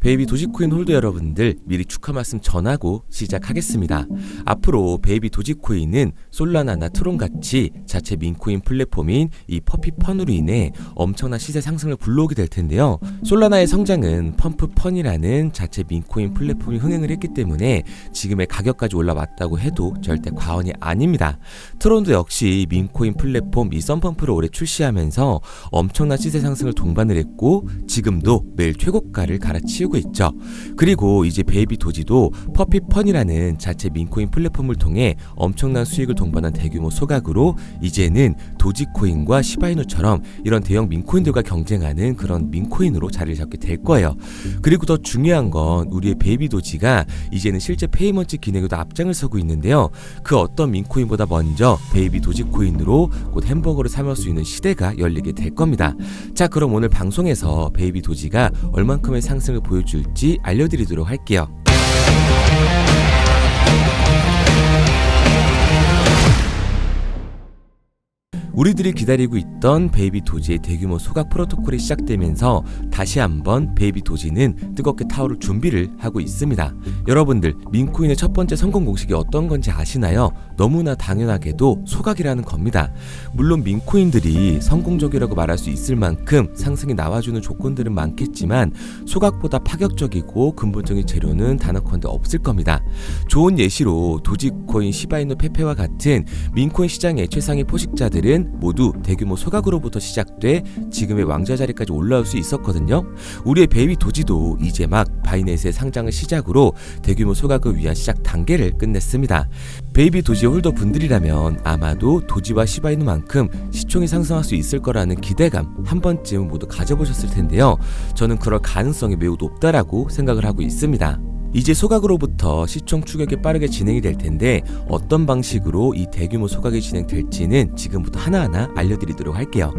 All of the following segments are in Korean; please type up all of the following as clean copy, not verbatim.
베이비 도지코인 홀더 여러분들 미리 축하 말씀 전하고 시작하겠습니다. 앞으로 베이비 도지코인은 솔라나나 트론같이 자체 민코인 플랫폼인 이 퍼피펀으로 인해 엄청난 시세 상승을 불러오게 될 텐데요. 솔라나의 성장은 펌프펀이라는 자체 민코인 플랫폼이 흥행을 했기 때문에 지금의 가격까지 올라왔다고 해도 절대 과언이 아닙니다. 트론도 역시 민코인 플랫폼 이 썬펌프를 올해 출시하면서 엄청난 시세 상승을 동반을 했고 지금도 매일 최고가를 갈아치우고 있죠. 그리고 이제 베이비 도지도 퍼피펀이라는 자체 민코인 플랫폼을 통해 엄청난 수익을 동반한 대규모 소각으로 이제는 도지코인과 시바이누처럼 이런 대형 민코인들과 경쟁하는 그런 민코인으로 자리를 잡게 될 거예요. 그리고 더 중요한 건 우리의 베이비 도지가 이제는 실제 페이먼트 기능에도 앞장을 서고 있는데요. 그 어떤 민코인보다 먼저 베이비 도지코인으로 곧 햄버거를 사 먹을 수 있는 시대가 열리게 될 겁니다. 자, 그럼 오늘 방송에서 베이비 도지가 얼만큼의 상승을 보여줄지 알려드리도록 할게요. 우리들이 기다리고 있던 베이비 도지의 대규모 소각 프로토콜이 시작되면서 다시 한번 베이비 도지는 뜨겁게 타오를 준비를 하고 있습니다. 여러분들 민코인의 첫 번째 성공 공식이 어떤 건지 아시나요? 너무나 당연하게도 소각이라는 겁니다. 물론 민코인들이 성공적이라고 말할 수 있을 만큼 상승이 나와주는 조건들은 많겠지만 소각보다 파격적이고 근본적인 재료는 단언컨대 없을 겁니다. 좋은 예시로 도지코인, 시바이누, 페페와 같은 민코인 시장의 최상위 포식자들은 모두 대규모 소각으로부터 시작돼 지금의 왕자 자리까지 올라올 수 있었거든요. 우리의 베이비 도지도 이제 막 바이낸스의 상장을 시작으로 대규모 소각을 위한 시작 단계를 끝냈습니다. 베이비 도지 홀더 분들이라면 아마도 도지와 시바이누만큼 시총이 상승할 수 있을 거라는 기대감 한 번쯤은 모두 가져보셨을 텐데요. 저는 그럴 가능성이 매우 높다라고 생각을 하고 있습니다. 이제 소각으로부터 시총 추격이 빠르게 진행이 될 텐데 어떤 방식으로 이 대규모 소각이 진행될지는 지금부터 하나하나 알려드리도록 할게요.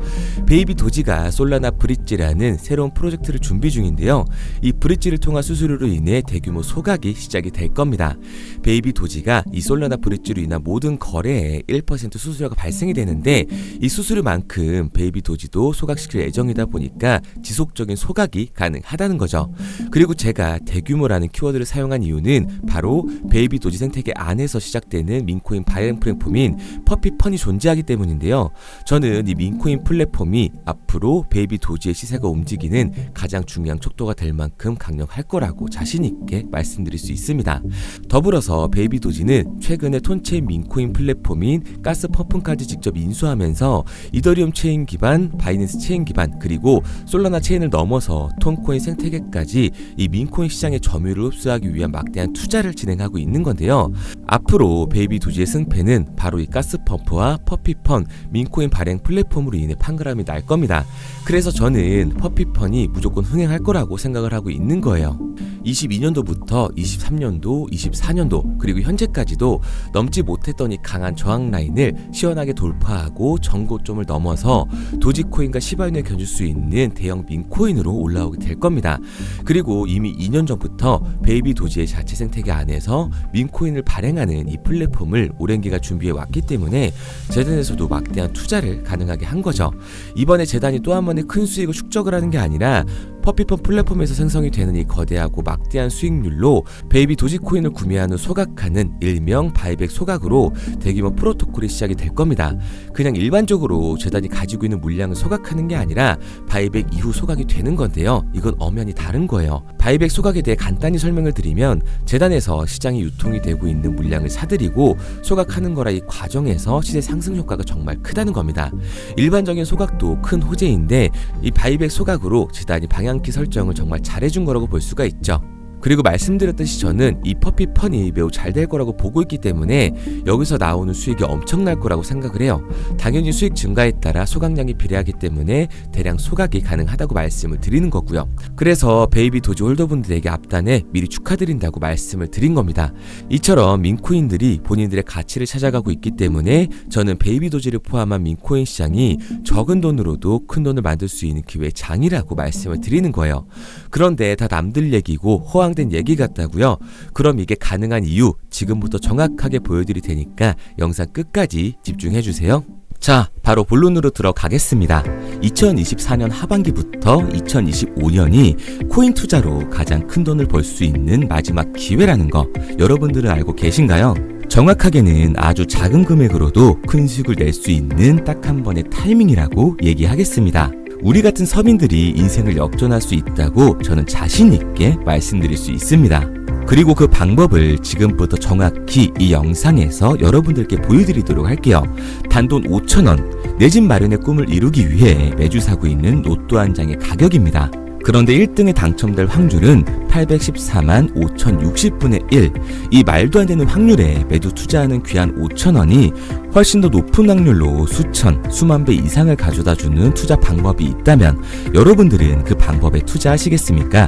베이비 도지가 솔라나 브릿지라는 새로운 프로젝트를 준비 중인데요. 이 브릿지를 통한 수수료로 인해 대규모 소각이 시작이 될 겁니다. 베이비 도지가 이 솔라나 브릿지로 인한 모든 거래에 1% 수수료가 발생이 되는데 이 수수료만큼 베이비 도지도 소각시킬 예정이다 보니까 지속적인 소각이 가능하다는 거죠. 그리고 제가 대규모라는 키워드를 사용한 이유는 바로 베이비 도지 생태계 안에서 시작되는 민코인 발행 플랫폼인 퍼피펀이 존재하기 때문인데요. 저는 이 민코인 플랫폼이 앞으로 베이비 도지의 시세가 움직이는 가장 중요한 촉도가 될 만큼 강력할 거라고 자신 있게 말씀드릴 수 있습니다. 더불어서 베이비 도지는 최근에 톤체인 민코인 플랫폼인 가스퍼프까지 직접 인수하면서 이더리움 체인 기반, 바이낸스 체인 기반, 그리고 솔라나 체인을 넘어서 톤코인 생태계까지 이 민코인 시장의 점유율을 흡수하기 위한 막대한 투자를 진행하고 있는 건데요. 앞으로 베이비 도지의 승패는 바로 이 가스펌프와 퍼피펀, 민코인 발행 플랫폼으로 인해 판가름이 날 겁니다. 그래서 저는 퍼피펀이 무조건 흥행할 거라고 생각을 하고 있는 거예요. 22년도부터 23년도, 24년도 그리고 현재까지도 넘지 못했던 이 강한 저항 라인을 시원하게 돌파하고 전고점을 넘어서 도지코인과 시바이누에 견줄 수 있는 대형 민코인으로 올라오게 될 겁니다. 그리고 이미 2년 전부터 베이비 도지의 자체 생태계 안에서 민코인을 발행하는 이 플랫폼을 오랜 기간 준비해 왔기 때문에 재단에서도 막대한 투자를 가능하게 한 거죠. 이번에 재단이 또 한 번의 큰 수익을 축적을 하는 게 아니라 퍼피펀 플랫폼에서 생성이 되는 이 거대하고 막대한 수익률로 베이비 도지코인을 구매하는 소각하는 일명 바이백 소각으로 대규모 프로토콜이 시작이 될 겁니다. 그냥 일반적으로 재단이 가지고 있는 물량을 소각하는 게 아니라 바이백 이후 소각이 되는 건데요. 이건 엄연히 다른 거예요. 바이백 소각에 대해 간단히 설명을 드리면 재단에서 시장에 유통이 되고 있는 물량을 사들이고 소각하는 거라 이 과정에서 시세 상승 효과가 정말 크다는 겁니다. 일반적인 소각도 큰 호재인데 이 바이백 소각으로 재단이 방향키 설정을 정말 잘해준 거라고 볼 수가 있죠. 그리고 말씀드렸듯이 저는 이 퍼피펀이 매우 잘 될 거라고 보고 있기 때문에 여기서 나오는 수익이 엄청날 거라고 생각을 해요. 당연히 수익 증가에 따라 소각량이 비례하기 때문에 대량 소각이 가능하다고 말씀을 드리는 거고요. 그래서 베이비 도지 홀더분들에게 앞단에 미리 축하드린다고 말씀을 드린 겁니다. 이처럼 민코인들이 본인들의 가치를 찾아가고 있기 때문에 저는 베이비 도지를 포함한 민코인 시장이 적은 돈으로도 큰 돈을 만들 수 있는 기회의 장이라고 말씀을 드리는 거예요. 그런데 다 남들 얘기고 허황된 얘기 같다고요? 그럼 이게 가능한 이유 지금부터 정확하게 보여드릴 테니까 영상 끝까지 집중해주세요. 자, 바로 본론으로 들어가겠습니다. 2024년 하반기부터 2025년이 코인 투자로 가장 큰 돈을 벌 수 있는 마지막 기회라는 거 여러분들은 알고 계신가요? 정확하게는 아주 작은 금액으로도 큰 수익을 낼 수 있는 딱 한 번의 타이밍이라고 얘기하겠습니다. 우리 같은 서민들이 인생을 역전할 수 있다고 저는 자신 있게 말씀드릴 수 있습니다. 그리고 그 방법을 지금부터 정확히 이 영상에서 여러분들께 보여드리도록 할게요. 단돈 5,000원, 내 집 마련의 꿈을 이루기 위해 매주 사고 있는 로또 한 장의 가격입니다. 그런데 1등에 당첨될 확률은 814만 5060분의 1. 이 말도 안 되는 확률에 매주 투자하는 귀한 5,000원이 훨씬 더 높은 확률로 수천, 수만 배 이상을 가져다주는 투자 방법이 있다면 여러분들은 그 방법에 투자하시겠습니까?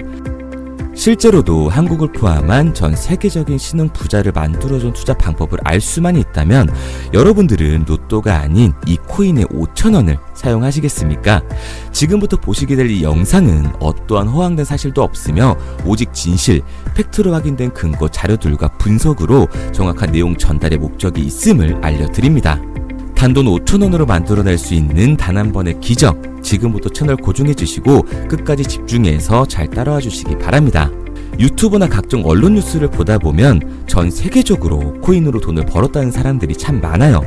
실제로도 한국을 포함한 전 세계적인 신흥 부자를 만들어준 투자 방법을 알 수만 있다면 여러분들은 로또가 아닌 이 코인의 5,000원을 사용하시겠습니까? 지금부터 보시게 될 이 영상은 어떠한 허황된 사실도 없으며 오직 진실, 팩트로 확인된 근거 자료들과 분석으로 정확한 내용 전달의 목적이 있음을 알려드립니다. 단돈 5,000원으로 만들어낼 수 있는 단 한 번의 기적, 지금부터 채널 고정해 주시고 끝까지 집중해서 잘 따라와 주시기 바랍니다. 유튜브나 각종 언론 뉴스를 보다 보면 전 세계적으로 코인으로 돈을 벌었다는 사람들이 참 많아요.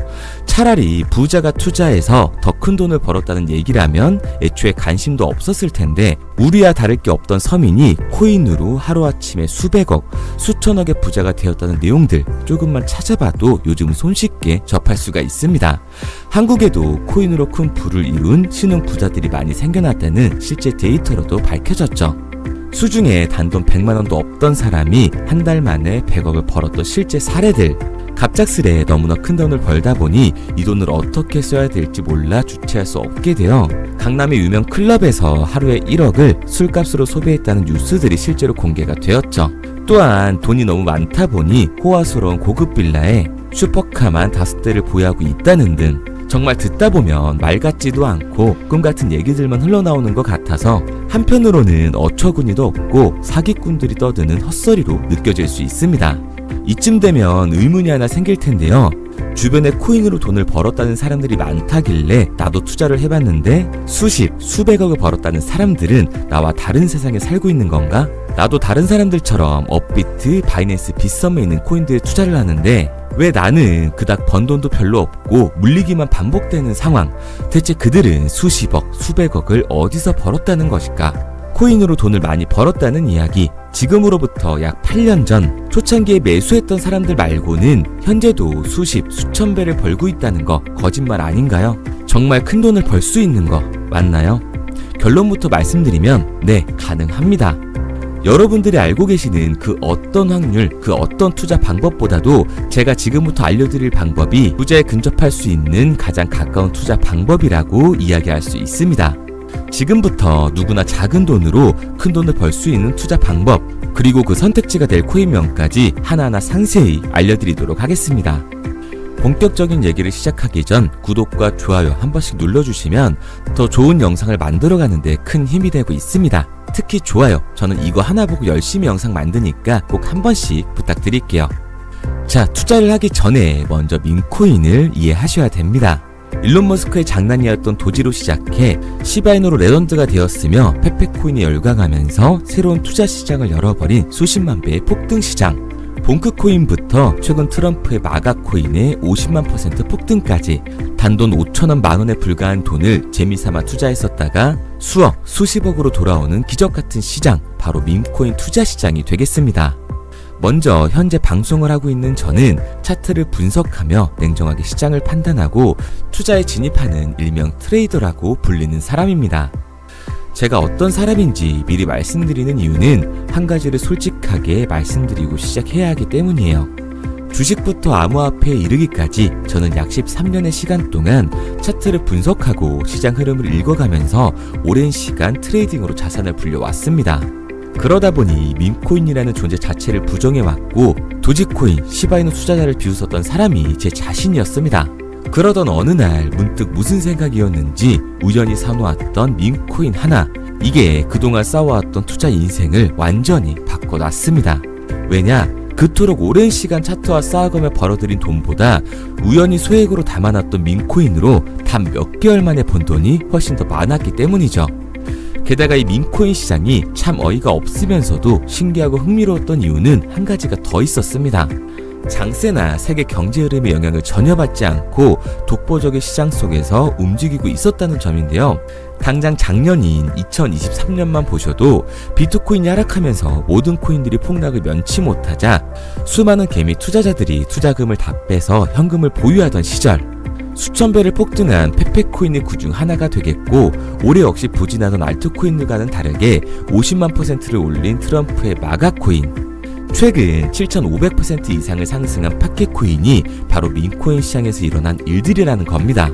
차라리 부자가 투자해서 더 큰 돈을 벌었다는 얘기라면 애초에 관심도 없었을 텐데 우리와 다를 게 없던 서민이 코인으로 하루아침에 수백억, 수천억의 부자가 되었다는 내용들 조금만 찾아봐도 요즘 손쉽게 접할 수가 있습니다. 한국에도 코인으로 큰 부를 이룬 신흥 부자들이 많이 생겨났다는 실제 데이터로도 밝혀졌죠. 수중에 단돈 100만원도 없던 사람이 한 달 만에 100억을 벌었던 실제 사례들. 갑작스레 너무나 큰 돈을 벌다 보니 이 돈을 어떻게 써야 될지 몰라 주체할 수 없게 되어 강남의 유명 클럽에서 하루에 1억을 술값으로 소비했다는 뉴스들이 실제로 공개가 되었죠. 또한 돈이 너무 많다 보니 호화스러운 고급 빌라에 슈퍼카만 5대를 보유하고 있다는 등 정말 듣다 보면 말 같지도 않고 꿈 같은 얘기들만 흘러나오는 것 같아서 한편으로는 어처구니도 없고 사기꾼들이 떠드는 헛소리로 느껴질 수 있습니다. 이쯤 되면 의문이 하나 생길 텐데요. 주변에 코인으로 돈을 벌었다는 사람들이 많다길래 나도 투자를 해봤는데 수십, 수백억을 벌었다는 사람들은 나와 다른 세상에 살고 있는 건가? 나도 다른 사람들처럼 업비트, 바이낸스, 빗썸에 있는 코인들에 투자를 하는데 왜 나는 그닥 번 돈도 별로 없고 물리기만 반복되는 상황? 대체 그들은 수십억, 수백억을 어디서 벌었다는 것일까? 코인으로 돈을 많이 벌었다는 이야기, 지금으로부터 약 8년 전 초창기에 매수했던 사람들 말고는 현재도 수십, 수천 배를 벌고 있다는 거 거짓말 아닌가요? 정말 큰 돈을 벌 수 있는 거 맞나요? 결론부터 말씀드리면 네, 가능합니다. 여러분들이 알고 계시는 그 어떤 확률, 그 어떤 투자 방법보다도 제가 지금부터 알려드릴 방법이 부자에 근접할 수 있는 가장 가까운 투자 방법이라고 이야기할 수 있습니다. 지금부터 누구나 작은 돈으로 큰 돈을 벌 수 있는 투자 방법, 그리고 그 선택지가 될 코인명까지 하나하나 상세히 알려드리도록 하겠습니다. 본격적인 얘기를 시작하기 전 구독과 좋아요 한 번씩 눌러주시면 더 좋은 영상을 만들어가는 데 큰 힘이 되고 있습니다. 특히 좋아요, 저는 이거 하나 보고 열심히 영상 만드니까 꼭 한 번씩 부탁드릴게요. 자, 투자를 하기 전에 먼저 민코인을 이해하셔야 됩니다. 일론 머스크의 장난이었던 도지로 시작해 시바이노로 레전드가 되었으며 페페코인이 열광하면서 새로운 투자 시장을 열어버린 수십만 배의 폭등 시장. 봉크코인부터 최근 트럼프의 마가코인의 50만% 폭등까지 단돈 5천원 만원에 불과한 돈을 재미삼아 투자했었다가 수억, 수십억으로 돌아오는 기적같은 시장, 바로 밈코인 투자 시장이 되겠습니다. 먼저 현재 방송을 하고 있는 저는 차트를 분석하며 냉정하게 시장을 판단하고 투자에 진입하는 일명 트레이더라고 불리는 사람입니다. 제가 어떤 사람인지 미리 말씀드리는 이유는 한 가지를 솔직하게 말씀드리고 시작해야 하기 때문이에요. 주식부터 암호화폐에 이르기까지 저는 약 13년의 시간 동안 차트를 분석하고 시장 흐름을 읽어가면서 오랜 시간 트레이딩으로 자산을 불려왔습니다. 그러다 보니 밈코인이라는 존재 자체를 부정해왔고 도지코인, 시바이노 투자자를 비웃었던 사람이 제 자신이었습니다. 그러던 어느 날 문득 무슨 생각이었는지 우연히 사놓았던 밈코인 하나, 이게 그동안 쌓아왔던 투자 인생을 완전히 바꿔놨습니다. 왜냐? 그토록 오랜 시간 차트와 쌓아가며 벌어들인 돈보다 우연히 소액으로 담아놨던 민코인으로 단 몇 개월 만에 번 돈이 훨씬 더 많았기 때문이죠. 게다가 이 민코인 시장이 참 어이가 없으면서도 신기하고 흥미로웠던 이유는 한 가지가 더 있었습니다. 장세나 세계 경제 흐름의 영향을 전혀 받지 않고 독보적인 시장 속에서 움직이고 있었다는 점인데요. 당장 작년인 2023년만 보셔도 비트코인이 하락하면서 모든 코인들이 폭락을 면치 못하자 수많은 개미 투자자들이 투자금을 다 빼서 현금을 보유하던 시절, 수천 배를 폭등한 페페코인이 그중 하나가 되겠고, 올해 역시 부진하던 알트코인들과는 다르게 50만 %를 올린 트럼프의 마가코인, 최근 7,500% 이상을 상승한 파켓코인이 바로 민코인 시장에서 일어난 일들이라는 겁니다.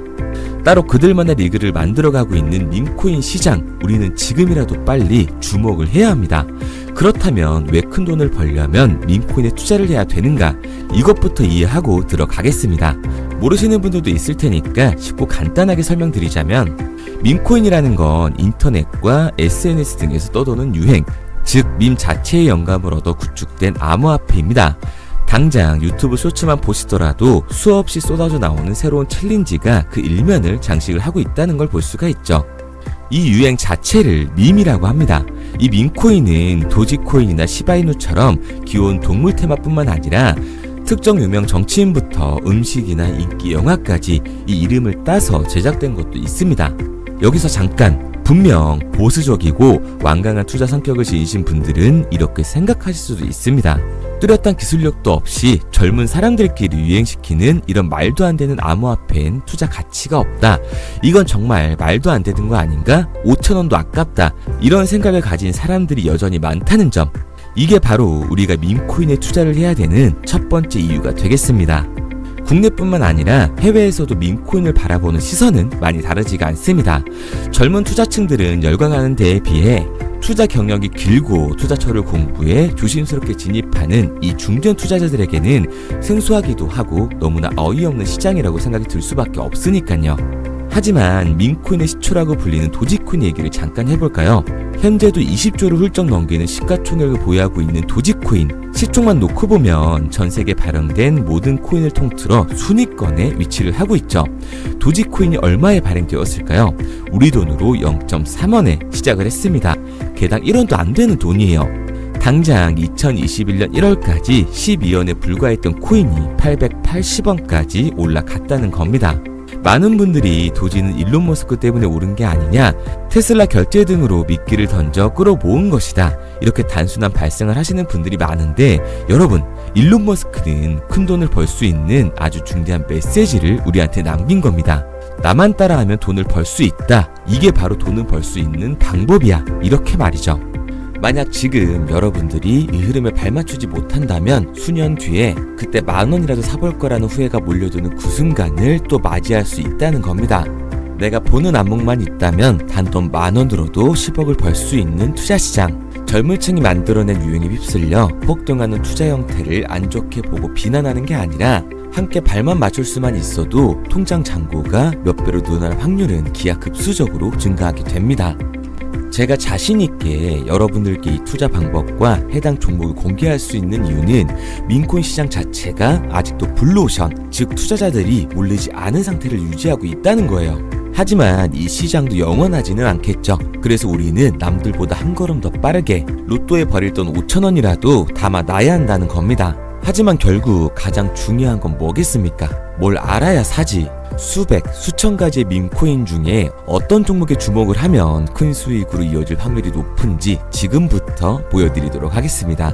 따로 그들만의 리그를 만들어가고 있는 민코인 시장, 우리는 지금이라도 빨리 주목을 해야 합니다. 그렇다면 왜 큰 돈을 벌려면 민코인에 투자를 해야 되는가? 이것부터 이해하고 들어가겠습니다. 모르시는 분들도 있을 테니까 쉽고 간단하게 설명드리자면, 민코인이라는 건 인터넷과 SNS 등에서 떠도는 유행, 즉 밈 자체의 영감을 얻어 구축된 암호화폐입니다. 당장 유튜브 쇼츠만 보시더라도 수없이 쏟아져 나오는 새로운 챌린지가 그 일면을 장식을 하고 있다는 걸 볼 수가 있죠. 이 유행 자체를 밈이라고 합니다. 이 밈코인은 도지코인이나 시바이누처럼 귀여운 동물 테마뿐만 아니라 특정 유명 정치인부터 음식이나 인기 영화까지 이 이름을 따서 제작된 것도 있습니다. 여기서 잠깐, 분명 보수적이고 완강한 투자 성격을 지니신 분들은 이렇게 생각하실 수도 있습니다. 뚜렷한 기술력도 없이 젊은 사람들끼리 유행시키는 이런 말도 안 되는 암호화폐엔 투자 가치가 없다. 이건 정말 말도 안 되는 거 아닌가? 5,000원도 아깝다. 이런 생각을 가진 사람들이 여전히 많다는 점. 이게 바로 우리가 밈코인에 투자를 해야 되는 첫 번째 이유가 되겠습니다. 국내뿐만 아니라 해외에서도 밈코인을 바라보는 시선은 많이 다르지가 않습니다. 젊은 투자층들은 열광하는 데에 비해 투자 경력이 길고 투자처를 공부해 조심스럽게 진입하는 이 중견 투자자들에게는 생소하기도 하고 너무나 어이없는 시장이라고 생각이 들 수밖에 없으니까요. 하지만 밈코인의 시초라고 불리는 도지코인 얘기를 잠깐 해볼까요? 현재도 20조를 훌쩍 넘기는 시가총액을 보유하고 있는 도지코인, 시총만 놓고 보면 전 세계 발행된 모든 코인을 통틀어 순위권에 위치를 하고 있죠. 도지코인이 얼마에 발행되었을까요? 우리 돈으로 0.3원에 시작을 했습니다. 개당 1원도 안 되는 돈이에요. 당장 2021년 1월까지 12원에 불과했던 코인이 880원까지 올라갔다는 겁니다. 많은 분들이 도지는 일론 머스크 때문에 오른 게 아니냐, 테슬라 결제 등으로 미끼를 던져 끌어모은 것이다, 이렇게 단순한 발생을 하시는 분들이 많은데, 여러분, 일론 머스크는 큰 돈을 벌 수 있는 아주 중대한 메시지를 우리한테 남긴 겁니다. 나만 따라하면 돈을 벌 수 있다. 이게 바로 돈을 벌 수 있는 방법이야. 이렇게 말이죠. 만약 지금 여러분들이 이 흐름에 발맞추지 못한다면 수년 뒤에 그때 10,000원이라도 사볼 거라는 후회가 몰려드는 그 순간을 또 맞이할 수 있다는 겁니다. 내가 보는 안목만 있다면 단돈 10,000원으로도 10억을 벌 수 있는 투자시장, 젊은 층이 만들어낸 유행에 휩쓸려 폭등하는 투자 형태를 안 좋게 보고 비난하는 게 아니라 함께 발만 맞출 수만 있어도 통장 잔고가 몇 배로 늘어날 확률은 기하급수적으로 증가하게 됩니다. 제가 자신있게 여러분들께 이 투자 방법과 해당 종목을 공개할 수 있는 이유는 민코인 시장 자체가 아직도 블루오션, 즉 투자자들이 몰리지 않은 상태를 유지하고 있다는 거예요. 하지만 이 시장도 영원하지는 않겠죠. 그래서 우리는 남들보다 한 걸음 더 빠르게 로또에 버릴 돈 5,000원이라도 담아놔야 한다는 겁니다. 하지만 결국 가장 중요한 건 뭐겠습니까? 뭘 알아야 사지. 수백, 수천 가지의 밈코인 중에 어떤 종목에 주목을 하면 큰 수익으로 이어질 확률이 높은지 지금부터 보여드리도록 하겠습니다.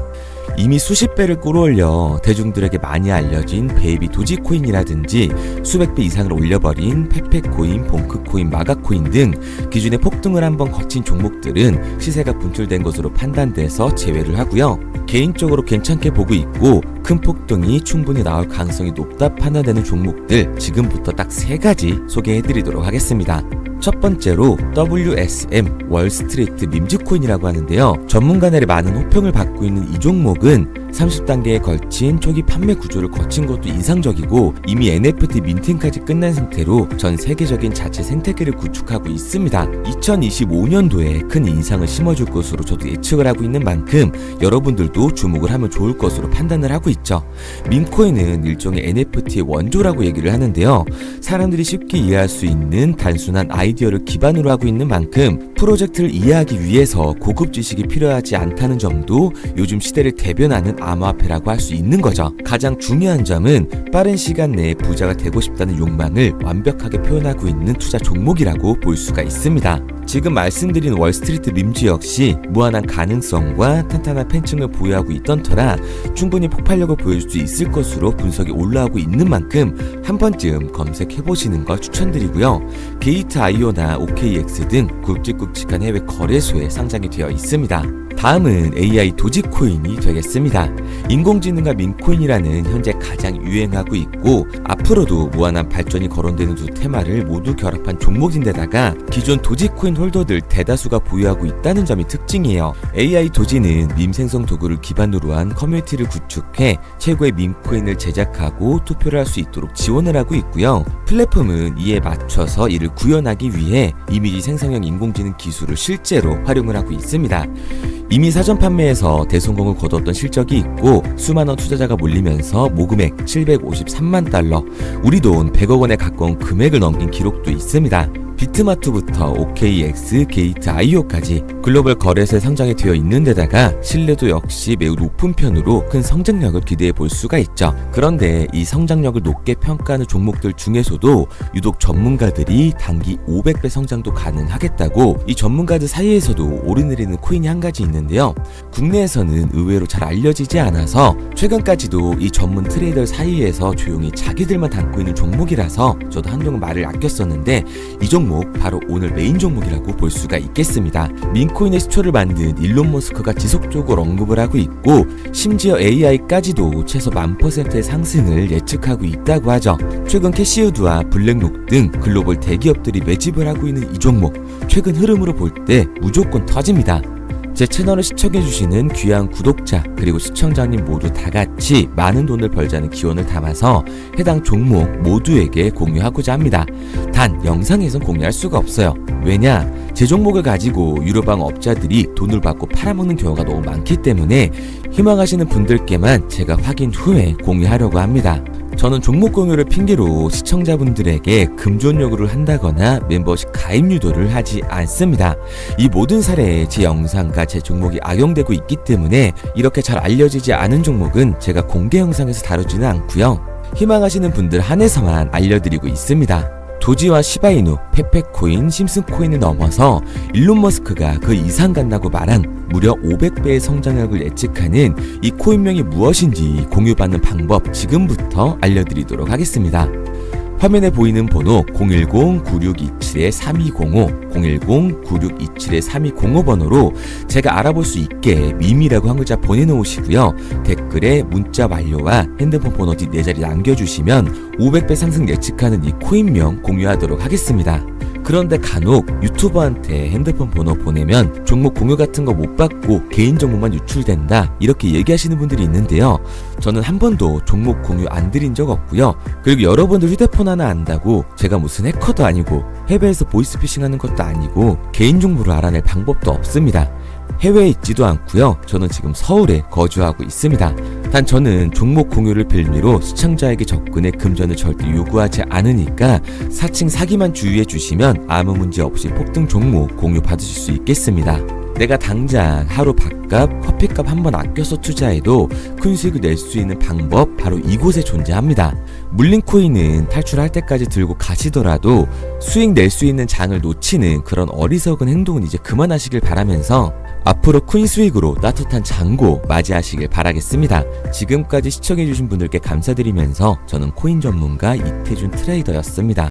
이미 수십 배를 끌어올려 대중들에게 많이 알려진 베이비 도지코인이라든지 수백 배 이상을 올려버린 페페코인, 봉크코인, 마가코인 등 기존에 폭등을 한번 거친 종목들은 시세가 분출된 것으로 판단돼서 제외를 하고요. 개인적으로 괜찮게 보고 있고 큰 폭등이 충분히 나올 가능성이 높다 판단되는 종목들 지금부터 딱 3가지 소개해드리도록 하겠습니다. 첫 번째로 WSM 월스트리트 밈즈 코인이라고 하는데요. 전문가들의 많은 호평을 받고 있는 이 종목은 30단계에 걸친 초기 판매 구조를 거친 것도 인상적이고 이미 NFT 민팅까지 끝난 상태로 전 세계적인 자체 생태계를 구축하고 있습니다. 2025년도에 큰 인상을 심어줄 것으로 저도 예측을 하고 있는 만큼 여러분들도 주목을 하면 좋을 것으로 판단을 하고 있죠. 밈코인은 일종의 NFT의 원조라고 얘기를 하는데요. 사람들이 쉽게 이해할 수 있는 단순한 아이디어를 기반으로 하고 있는 만큼 프로젝트를 이해하기 위해서 고급 지식이 필요하지 않다는 점도 요즘 시대를 대변하는 암호화폐라고 할 수 있는 거죠. 가장 중요한 점은 빠른 시간 내에 부자가 되고 싶다는 욕망을 완벽하게 표현하고 있는 투자 종목이라고 볼 수가 있습니다. 지금 말씀드린 월스트리트 밈즈 역시 무한한 가능성과 탄탄한 팬층을 보유하고 있던 터라 충분히 폭발력을 보여줄 수 있을 것으로 분석이 올라오고 있는 만큼 한 번쯤 검색해보시는 걸 추천드리고요. 게이트.io나 OKX 등 굵직굵직한 해외 거래소에 상장이 되어 있습니다. 다음은 AI 도지코인이 되겠습니다. 인공지능과 민코인이라는 현재 가장 유행하고 있고 앞으로도 무한한 발전이 거론되는 두 테마를 모두 결합한 종목인데다가 기존 도지코인 홀더들 대다수가 보유하고 있다는 점이 특징이에요. AI 도지는 밈 생성 도구를 기반으로 한 커뮤니티를 구축해 최고의 밈코인을 제작하고 투표를 할 수 있도록 지원을 하고 있고요. 플랫폼은 이에 맞춰서 이를 구현하기 위해 이미지 생성형 인공지능 기술을 실제로 활용을 하고 있습니다. 이미 사전 판매에서 대성공을 거뒀던 실적이 있고 수많은 투자자가 몰리면서 모금액 753만 달러, 우리 돈 100억 원에 가까운 금액을 넘긴 기록도 있습니다. 비트마트부터 OKX, 게이트.io까지 글로벌 거래소에 상장이 되어 있는 데다가 신뢰도 역시 매우 높은 편으로 큰 성장력을 기대해 볼 수가 있죠. 그런데 이 성장력을 높게 평가하는 종목들 중에서도 유독 전문가들이 단기 500배 성장도 가능하겠다고 이 전문가들 사이에서도 오르내리는 코인이 한 가지 있는데요. 국내에서는 의외로 잘 알려지지 않아서 최근까지도 이 전문 트레이더 사이에서 조용히 자기들만 담고 있는 종목이라서 저도 한동안 말을 아꼈었는데 이 종목 바로 오늘 메인 종목이라고 볼 수가 있겠습니다. 민코인의 시초를 만든 일론 머스크가 지속적으로 언급을 하고 있고 심지어 AI까지도 최소 1000%의 상승을 예측하고 있다고 하죠. 최근 캐시우드와 블랙록 등 글로벌 대기업들이 매집을 하고 있는 이 종목 최근 흐름으로 볼 때 무조건 터집니다. 제 채널을 시청해주시는 귀한 구독자 그리고 시청자님 모두 다같이 많은 돈을 벌자는 기원을 담아서 해당 종목 모두에게 공유하고자 합니다. 단 영상에선 공유할 수가 없어요. 왜냐? 제 종목을 가지고 유료방 업자들이 돈을 받고 팔아먹는 경우가 너무 많기 때문에 희망하시는 분들께만 제가 확인 후에 공유하려고 합니다. 저는 종목 공유를 핑계로 시청자분들에게 금전 요구를 한다거나 멤버십 가입 유도를 하지 않습니다. 이 모든 사례에 제 영상과 제 종목이 악용되고 있기 때문에 이렇게 잘 알려지지 않은 종목은 제가 공개 영상에서 다루지는 않고요. 희망하시는 분들 한해서만 알려드리고 있습니다. 도지와 시바이누, 페페코인, 심슨코인을 넘어서 일론 머스크가 그 이상 간다고 말한 무려 500배의 성장력을 예측하는 이 코인명이 무엇인지 공유받는 방법 지금부터 알려드리도록 하겠습니다. 화면에 보이는 번호 010-9627-3205, 010-9627-3205 번호로 제가 알아볼 수 있게 밈이라고 한 글자 보내놓으시고요. 댓글에 문자 완료와 핸드폰 번호 뒤 4자리 남겨주시면 500배 상승 예측하는 이 코인명 공유하도록 하겠습니다. 그런데 간혹 유튜버한테 핸드폰 번호 보내면 종목 공유 같은 거 못 받고 개인정보만 유출된다 이렇게 얘기하시는 분들이 있는데요. 저는 한 번도 종목 공유 안 드린 적 없고요. 그리고 여러분들 휴대폰 하나 안다고 제가 무슨 해커도 아니고 해외에서 보이스피싱하는 것도 아니고 개인정보를 알아낼 방법도 없습니다. 해외에 있지도 않고요. 저는 지금 서울에 거주하고 있습니다. 단 저는 종목 공유를 빌미로 시청자에게 접근해 금전을 절대 요구하지 않으니까 사칭 사기만 주의해 주시면 아무 문제 없이 폭등 종목 공유 받으실 수 있겠습니다. 내가 당장 하루 밥값, 커피값 한번 아껴서 투자해도 큰 수익을 낼 수 있는 방법 바로 이곳에 존재합니다. 물린 코인은 탈출할 때까지 들고 가시더라도 수익 낼 수 있는 장을 놓치는 그런 어리석은 행동은 이제 그만하시길 바라면서 앞으로 큰 수익으로 따뜻한 장고 맞이하시길 바라겠습니다. 지금까지 시청해주신 분들께 감사드리면서 저는 코인 전문가 이태준 트레이더였습니다.